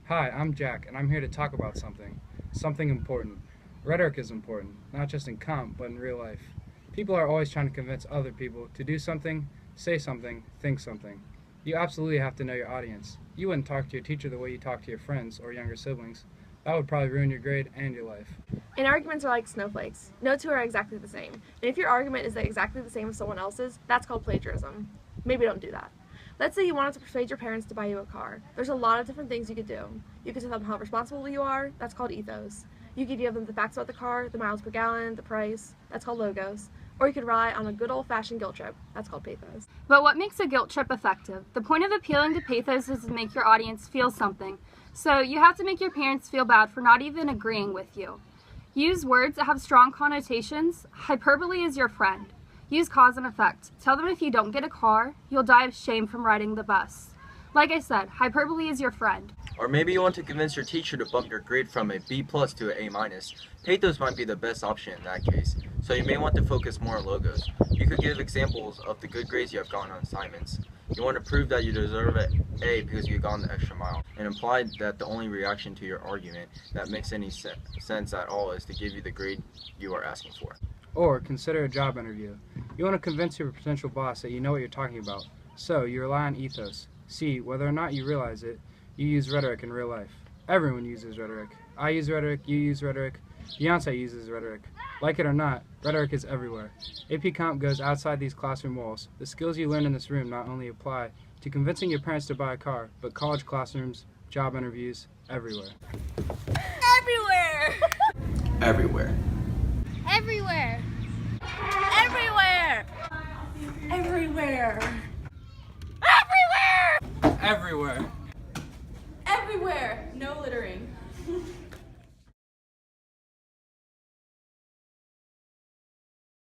Hi, I'm Jack, and I'm here to talk about something important. Rhetoric is important, not just in comp, but in real life. People are always trying to convince other people to do something, say something, think something. You absolutely have to know your audience. You wouldn't talk to your teacher the way you talk to your friends or younger siblings. That would probably ruin your grade and your life. And arguments are like snowflakes. No two are exactly the same. And if your argument is exactly the same as someone else's, that's called plagiarism. Maybe don't do that. Let's say you wanted to persuade your parents to buy you a car. There's a lot of different things you could do. You could tell them how responsible you are. That's called ethos. You could give them the facts about the car, the miles per gallon, the price. That's called logos. Or you could rely on a good old-fashioned guilt trip. That's called pathos. But what makes a guilt trip effective? The point of appealing to pathos is to make your audience feel something. So you have to make your parents feel bad for not even agreeing with you. Use words that have strong connotations. Hyperbole is your friend. Use cause and effect. Tell them if you don't get a car, you'll die of shame from riding the bus. Like I said, hyperbole is your friend. Or maybe you want to convince your teacher to bump your grade from a B+ to an A-. Pathos might be the best option in that case, so you may want to focus more on logos. You could give examples of the good grades you have gotten on assignments. You want to prove that you deserve an A because you've gone the extra mile, and imply that the only reaction to your argument that makes any sense at all is to give you the grade you are asking for. Or consider a job interview. You want to convince your potential boss that you know what you're talking about, so you rely on ethos. See, whether or not you realize it, you use rhetoric in real life. Everyone uses rhetoric. I use rhetoric, you use rhetoric, Beyonce uses rhetoric. Like it or not, rhetoric is everywhere. AP Comp goes outside these classroom walls. The skills you learn in this room not only apply to convincing your parents to buy a car, but college classrooms, job interviews, everywhere. Everywhere! Everywhere. Everywhere! Everywhere! Everywhere! Everywhere! Everywhere! No littering.